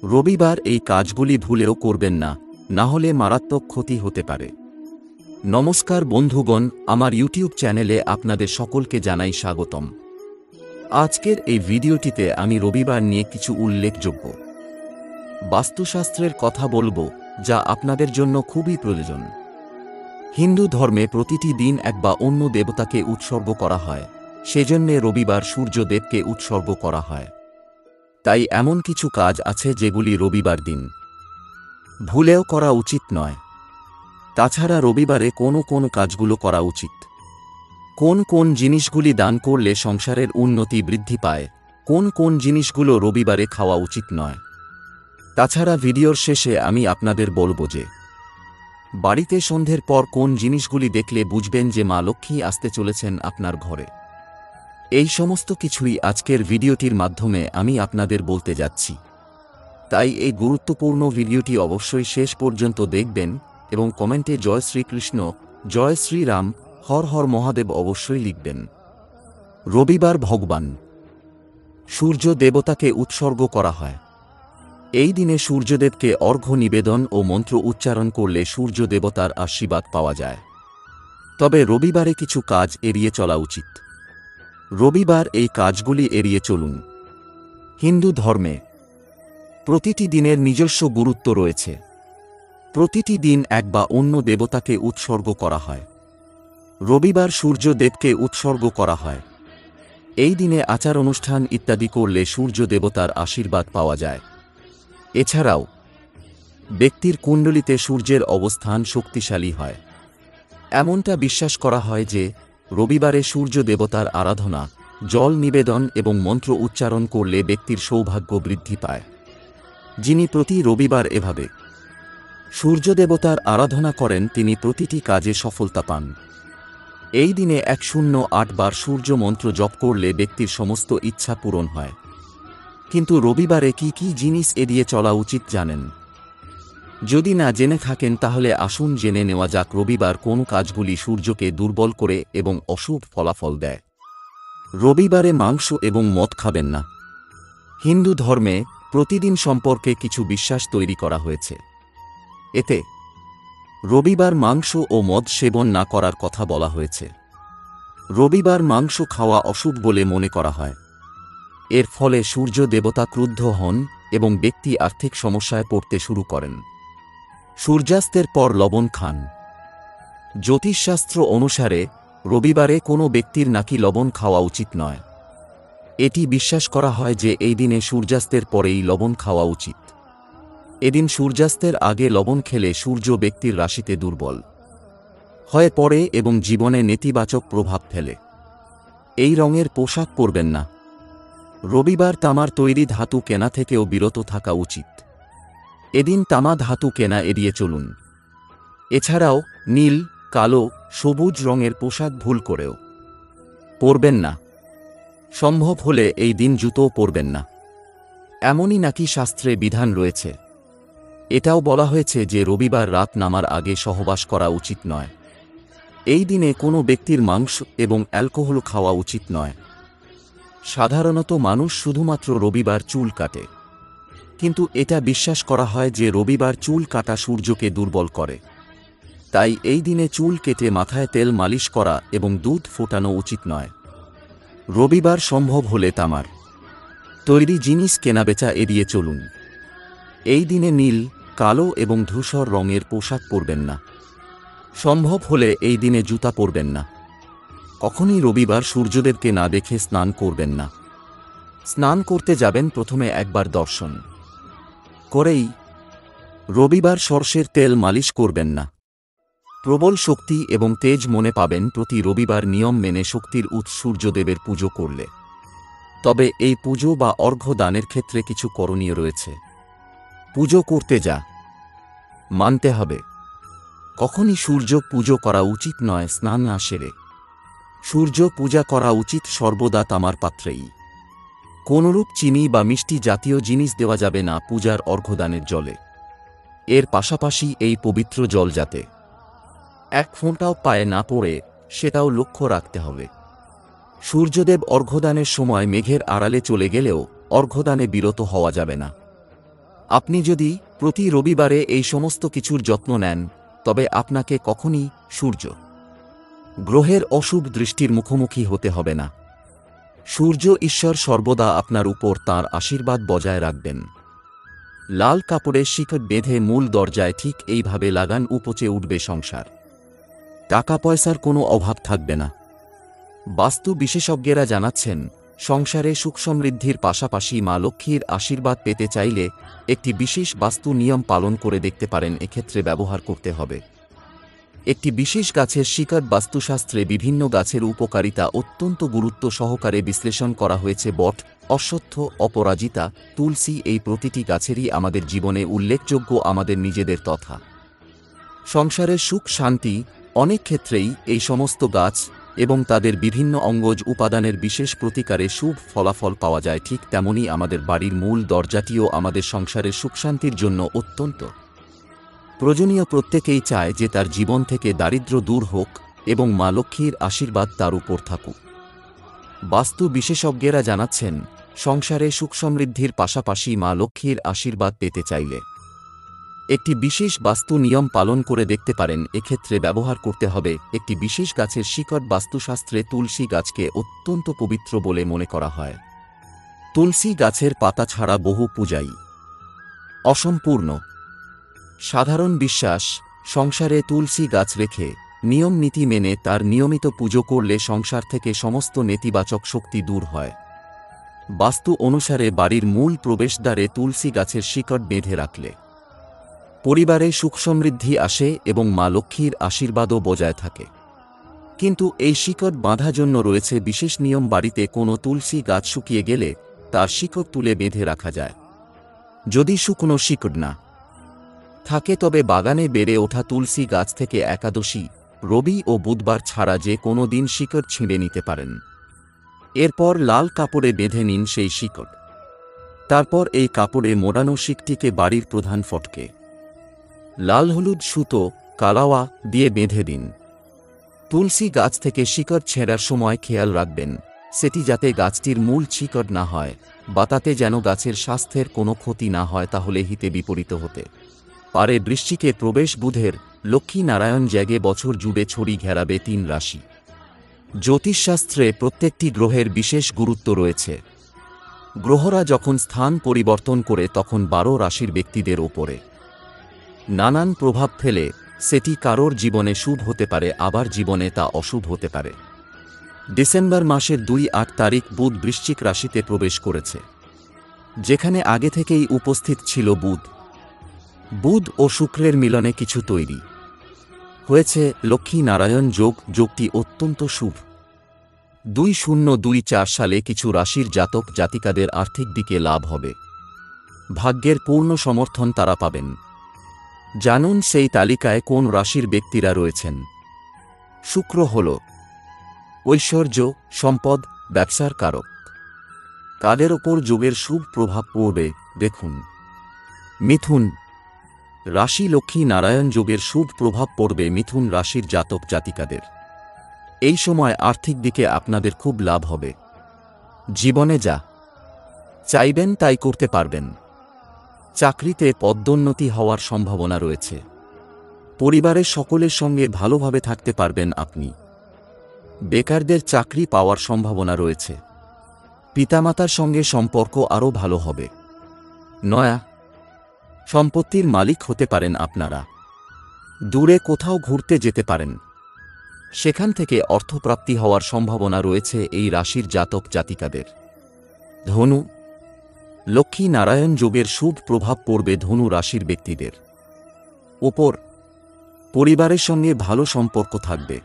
রবিবার এই কাজগুলি ভুলেও করবেন না, না হলে মারাত্মক ক্ষতি হতে পারে। নমস্কার বন্ধুগণ, আমার ইউটিউব চ্যানেলে আপনাদের সকলকে জানাই স্বাগতম। আজকের এই ভিডিওটিতে আমি রবিবার নিয়ে কিছু উল্লেখযোগ্য বাস্তুশাস্ত্রের কথা বলবো, যা আপনাদের জন্য খুবই প্রয়োজন। হিন্দু ধর্মে প্রতিটি দিন এক বা অন্য দেবতাকে উৎসর্গ করা হয়, সেজন্য রবিবার সূর্যদেবকে উৎসর্গ করা হয়। তাই এমন কিছু কাজ আছে যেগুলি রবিবার দিন ভুলেও করা উচিত নয়। তাছাড়া রবিবারে কোন কোন কাজগুলো করা উচিত, কোন কোন জিনিসগুলি দান করলে সংসারের উন্নতি বৃদ্ধি পায়, কোন কোন জিনিসগুলো রবিবারে খাওয়া উচিত নয়। তাছাড়া ভিডিওর শেষে আমি আপনাদের বলবো যে বাড়িতে সন্ধ্যের পর কোন জিনিসগুলি দেখলে বুঝবেন যে মা লক্ষ্মী আসতে চলেছেন আপনার ঘরে। এই সমস্ত কিছুই আজকের ভিডিওটির মাধ্যমে আমি আপনাদের বলতে যাচ্ছি। তাই এই গুরুত্বপূর্ণ ভিডিওটি অবশ্যই শেষ পর্যন্ত দেখবেন এবং কমেন্টে জয় শ্রীকৃষ্ণ, জয় শ্রীরাম, হর হর মহাদেব অবশ্যই লিখবেন। রবিবার ভগবান সূর্য দেবতাকে উৎসর্গ করা হয়। এই দিনে সূর্যদেবকে অর্ঘ্য নিবেদন ও মন্ত্র উচ্চারণ করলে সূর্য দেবতার আশীর্বাদ পাওয়া যায়। তবে রবিবারে কিছু কাজ এড়িয়ে চলা উচিত। রবিবার এই কাজগুলি এড়িয়ে চলুন। হিন্দু ধর্মে প্রতিটি দিনের নিজস্ব গুরুত্ব রয়েছে। প্রতিটি দিন এক বা অন্য দেবতাকে উৎসর্গ করা হয়। রবিবার সূর্য দেবকে উৎসর্গ করা হয়। এই দিনে আচার অনুষ্ঠান ইত্যাদি করলে সূর্য দেবতার আশীর্বাদ পাওয়া যায়। এছাড়াও ব্যক্তির কুণ্ডলিতে সূর্যের অবস্থান শক্তিশালী হয়। এমনটা বিশ্বাস করা হয় যে রবিবারে সূর্য দেবতার আরাধনা, জল নিবেদন এবং মন্ত্র উচ্চারণ করলে ব্যক্তির সৌভাগ্য বৃদ্ধি পায়। যিনি প্রতি রবিবার এভাবে সূর্য দেবতার আরাধনা করেন তিনি প্রতিটি কাজে সফলতা পান। এই দিনে 108 বার সূর্য মন্ত্র জপ করলে ব্যক্তির সমস্ত ইচ্ছা পূরণ হয়। কিন্তু রবিবারে কি কি জিনিস এড়িয়ে চলা উচিত জানেন? যদি না জেনে থাকেন তাহলে আসুন জেনে নেওয়া যাক রবিবার কোন কাজগুলি সূর্যকে দুর্বল করে এবং অশুভ ফলাফল দেয়। রবিবারে মাংস এবং মদ খাবেন না। হিন্দু ধর্মে প্রতিদিন সম্পর্কে কিছু বিশ্বাস তৈরি করা হয়েছে। এতে রবিবার মাংস ও মদ সেবন না করার কথা বলা হয়েছে। রবিবার মাংস খাওয়া অশুভ বলে মনে করা হয়। এর ফলে সূর্য দেবতা ক্রুদ্ধ হন এবং ব্যক্তি আর্থিক সমস্যায় পড়তে শুরু করেন। সূর্যাস্তের পর লবণ খান। জ্যোতিষশাস্ত্র অনুসারে রবিবারে কোনো ব্যক্তির নাকি লবণ খাওয়া উচিত নয়। এটি বিশ্বাস করা হয় যে এই দিনে সূর্যাস্তের পরেই লবণ খাওয়া উচিত। এদিন সূর্যাস্তের আগে লবণ খেলে সূর্য ব্যক্তির রাশিতে দুর্বল হয়ে পড়ে এবং জীবনে নেতিবাচক প্রভাব ফেলে। এই রঙের পোশাক পরবেন না। রবিবার তামার তৈরি ধাতু কেনা থেকেও বিরত থাকা উচিত। এদিন তামা ধাতু কেনা এড়িয়ে চলুন। এছাড়াও নীল, কালো, সবুজ রঙের পোশাক ভুল করেও পরবেন না। সম্ভব হলে এই দিন জুতো পরবেন না। এমনই নাকি শাস্ত্রে বিধান রয়েছে। এটাও বলা হয়েছে যে রবিবার রাত নামার আগে সহবাস করা উচিত নয়। এই দিনে কোনো ব্যক্তির মাংস এবং অ্যালকোহল খাওয়া উচিত নয়। সাধারণত মানুষ শুধুমাত্র রবিবার চুল কাটে, কিন্তু এটা বিশ্বাস করা হয় যে রবিবার চুল কাটা সূর্যকে দুর্বল করে। তাই এই দিনে চুল কেটে মাথায় তেল মালিশ করা এবং দুধ ফোটানো উচিত নয়। রবিবার সম্ভব হলে তামার তৈরি জিনিস কেনাবেচা এড়িয়ে চলুন। এই দিনে নীল, কালো এবং ধূসর রঙের পোশাক পরবেন না। সম্ভব হলে এই দিনে জুতা পরবেন না। কখনই রবিবার সূর্যদেবকে না দেখে স্নান করবেন না। স্নান করতে যাবেন প্রথমে একবার দর্শন করেই। রবিবার সর্ষের তেল মালিশ করবেন না। প্রবল শক্তি এবং তেজ মনে পাবেন প্রতি রবিবার নিয়ম মেনে শক্তির উৎস সূর্যদেবের পুজো করলে। তবে এই পুজো বা অর্ঘ্য দানের ক্ষেত্রে কিছু করণীয় রয়েছে। পুজো করতে যা মানতে হবে। কখনই সূর্য পুজো করা উচিত নয় স্নান না সেরে। সূর্য পূজা করা উচিত সর্বদা তামার পাত্রেই। কোনরূপ চিনি বা মিষ্টি জাতীয় জিনিস দেওয়া যাবে না পূজার অর্ঘ্যদানের জলে। এর পাশাপাশি এই পবিত্র জল যাতে এক ফোঁটাও পায়ে না পড়ে সেটাও লক্ষ্য রাখতে হবে। সূর্যদেব অর্ঘ্যদানের সময় মেঘের আড়ালে চলে গেলেও অর্ঘ্যদানে বিরত হওয়া যাবে না। আপনি যদি প্রতি রবিবারে এই সমস্ত কিছুর যত্ন নেন, তবে আপনাকে কখনই সূর্য গ্রহের অশুভ দৃষ্টির মুখোমুখি হতে হবে না। সূর্য ঈশ্বর সর্বদা আপনার উপর তাঁর আশীর্বাদ বজায় রাখবেন। লাল কাপড়ে শিকড় বেঁধে মূল দরজায় ঠিক এইভাবে লাগান, উপচে উঠবে সংসার। টাকা পয়সার কোনো অভাব থাকবে না। বাস্তু বিশেষজ্ঞেরা জানাচ্ছেন, সংসারে সুখ সমৃদ্ধির পাশাপাশি মা লক্ষ্মীর আশীর্বাদ পেতে চাইলে একটি বিশেষ বাস্তু নিয়ম পালন করে দেখতে পারেন। এক্ষেত্রে ব্যবহার করতে হবে একটি বিশেষ গাছের শিকড়। বাস্তুশাস্ত্রে বিভিন্ন গাছের উপকারিতা অত্যন্ত গুরুত্ব সহকারে বিশ্লেষণ করা হয়েছে। বট, অশ্বত্থ, অপরাজিতা, তুলসী, এই প্রতিটি গাছেরই আমাদের জীবনে উল্লেখযোগ্য, আমাদের নিজেদের তথা সংসারের সুখ শান্তি। অনেক ক্ষেত্রেই এই সমস্ত গাছ এবং তাদের বিভিন্ন অঙ্গজ উপাদানের বিশেষ প্রতিকারে শুভ ফলাফল পাওয়া যায়। ঠিক তেমনি আমাদের বাড়ির মূল দরজাটিও আমাদের সংসারের সুখশান্তির জন্য অত্যন্ত প্রয়োজনীয়। প্রত্যেকেই চায় যে তার জীবন থেকে দারিদ্র্য দূর হোক এবং মা লক্ষ্মীর আশীর্বাদ তার উপর থাকুক। বাস্তু বিশেষজ্ঞেরা জানাচ্ছেন, সংসারে সুখ সমৃদ্ধির পাশাপাশি মা লক্ষ্মীর আশীর্বাদ পেতে চাইলে একটি বিশেষ বাস্তু নিয়ম পালন করে দেখতে পারেন। এক্ষেত্রে ব্যবহার করতে হবে একটি বিশেষ গাছের শিকড়। বাস্তুশাস্ত্রে তুলসী গাছকে অত্যন্ত পবিত্র বলে মনে করা হয়। তুলসী গাছের পাতা ছাড়া বহু পূজাই অসম্পূর্ণ। সাধারণ বিশ্বাস, সংসারে তুলসী গাছ রেখে নিয়ম নীতি মেনে তার নিয়মিত পুজো করলে সংসার থেকে সমস্ত নেতিবাচক শক্তি দূর হয়। বাস্তু অনুসারে বাড়ির মূল প্রবেশদ্বারে তুলসী গাছের শিকড় বেঁধে রাখলে পরিবারে সুখ সমৃদ্ধি আসে এবং মা লক্ষ্মীর আশীর্বাদও বজায় থাকে। কিন্তু এই শিকড় বাঁধার জন্য রয়েছে বিশেষ নিয়ম। বাড়িতে কোনো তুলসী গাছ শুকিয়ে গেলে তার শিকড় তুলে বেঁধে রাখা যায়। যদি শুকনো শিকড় না থাকে, তবে বাগানে বেড়ে ওঠা তুলসী গাছ থেকে একাদশী, রবি ও বুধবার ছাড়া যে কোনো দিন শিকড় ছিঁড়ে নিতে পারেন। এরপর লাল কাপড়ে বেঁধে নিন সেই শিকড়। তারপর এই কাপড়ে মোড়ানো শিকটিকে বাড়ির প্রধান ফটকে লাল হলুদ সুতো কালাওয়া দিয়ে বেঁধে দিন। তুলসী গাছ থেকে শিকড় ছেঁড়ার সময় খেয়াল রাখবেন সেটি যাতে গাছটির মূল শিকড় না হয় বা তাতে যেন গাছের স্বাস্থ্যের কোনো ক্ষতি না হয়, তাহলে হিতে বিপরীত হতে পারে। বৃশ্চিকে প্রবেশ বুধের। লক্ষ্মী নারায়ণ জাগে বছর জুড়ে ছড়ি ঘেরাবে 3 রাশি। জ্যোতিষশাস্ত্রে প্রত্যেকটি গ্রহের বিশেষ গুরুত্ব রয়েছে। গ্রহরা যখন স্থান পরিবর্তন করে তখন 12 রাশির ব্যক্তিদের ওপরে নানান প্রভাব ফেলে। সেটি কারোর জীবনে শুভ হতে পারে, আবার জীবনে তা অশুভ হতে পারে। ডিসেম্বর মাসের 2-8 তারিখ বুধ বৃশ্চিক রাশিতে প্রবেশ করেছে, যেখানে আগে থেকেই উপস্থিত ছিল বুধ ও শুক্রের মিলনে কিছু তৈরি হয়েছে লক্ষ্মী নারায়ণ যোগ। যোগটি অত্যন্ত শুভ। 2024 সালে কিছু রাশির জাতক জাতিকাদের আর্থিক দিকে লাভ হবে। ভাগ্যের পূর্ণ সমর্থন তারা পাবেন। জানুন সেই তালিকায় কোন রাশির ব্যক্তিরা রয়েছেন। শুক্র হল ঐশ্বর্য, সম্পদ, ব্যবসার কারক। কাদের ওপর যোগের শুভ প্রভাব পড়বে দেখুন। মিথুন রাশি। লক্ষ্মী নারায়ণ যোগের শুভ প্রভাব পড়বে মিথুন রাশির জাতক জাতিকাদের। এই সময় আর্থিক দিকে আপনাদের খুব লাভ হবে। জীবনে যা চাইবেন তাই করতে পারবেন। চাকরিতে পদোন্নতি হওয়ার সম্ভাবনা রয়েছে। পরিবারের সকলের সঙ্গে ভালোভাবে থাকতে পারবেন আপনি। বেকারদের চাকরি পাওয়ার সম্ভাবনা রয়েছে। পিতামাতার সঙ্গে সম্পর্ক আরও ভালো হবে। নয়া সম্পত্তির মালিক হতে পারেন আপনারা। দূরে কোথাও ঘুরতে যেতে পারেন, সেখান থেকে অর্থপ্রাপ্তি হওয়ার সম্ভাবনা রয়েছে এই রাশির জাতক জাতিকাদের। ধনু লক্ষ্মী নারায়ণ যোগের শুভ প্রভাব পড়বে ধনু রাশির ব্যক্তিদের ওপর। পরিবারের সঙ্গে ভালো সম্পর্ক থাকবে।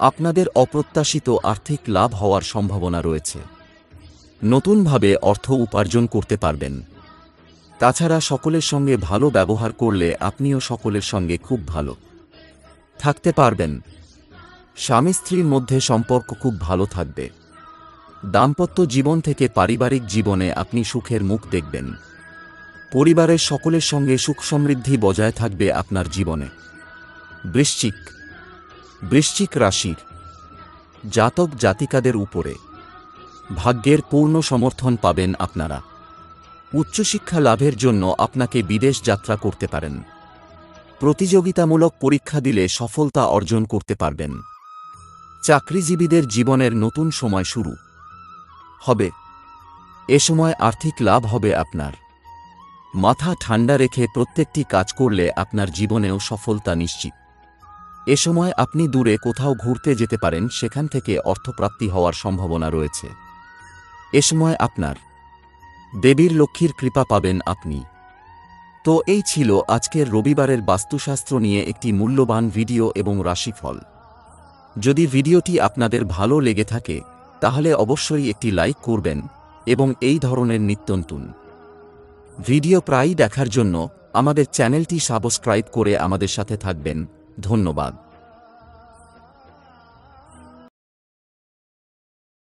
আপনাদের অপ্রত্যাশিত আর্থিক লাভ হওয়ার সম্ভাবনা রয়েছে। নতুনভাবে অর্থ উপার্জন করতে পারবেন। তাছাড়া সকলের সঙ্গে ভালো ব্যবহার করলে আপনিও সকলের সঙ্গে খুব ভালো থাকতে পারবেন। স্বামী স্ত্রীর মধ্যে সম্পর্ক খুব ভালো থাকবে। দাম্পত্য জীবন থেকে পারিবারিক জীবনে আপনি সুখের মুখ দেখবেন। পরিবারের সকলের সঙ্গে সুখ সমৃদ্ধি বজায় থাকবে আপনার জীবনে। বৃশ্চিক রাশির জাতক জাতিকাদের উপরে ভাগ্যের পূর্ণ সমর্থন পাবেন আপনারা। উচ্চশিক্ষা লাভের জন্য আপনাকে বিদেশ যাত্রা করতে পারেন। প্রতিযোগিতামূলক পরীক্ষা দিলে সফলতা অর্জন করতে পারবেন। চাকরিজীবীদের জীবনের নতুন সময় শুরু হবে। এ সময় আর্থিক লাভ হবে আপনার। মাথা ঠান্ডা রেখে প্রত্যেকটি কাজ করলে আপনার জীবনেও সফলতা নিশ্চিত। এ সময় আপনি দূরে কোথাও ঘুরতে যেতে পারেন, সেখান থেকে অর্থপ্রাপ্তি হওয়ার সম্ভাবনা রয়েছে। এ সময় আপনার দেবীর লক্ষ্মীর কৃপা পাবেন আপনি। তো এই ছিল আজকের রবিবারের বাস্তুশাস্ত্র নিয়ে একটি মূল্যবান ভিডিও এবং রাশিফল। যদি ভিডিওটি আপনাদের ভালো লেগে থাকে তাহলে অবশ্যই একটি লাইক করবেন এবং এই ধরনের নিত্যনতুন ভিডিও প্রায়ই দেখার জন্য আমাদের চ্যানেলটি সাবস্ক্রাইব করে আমাদের সাথে থাকবেন। ধন্যবাদ।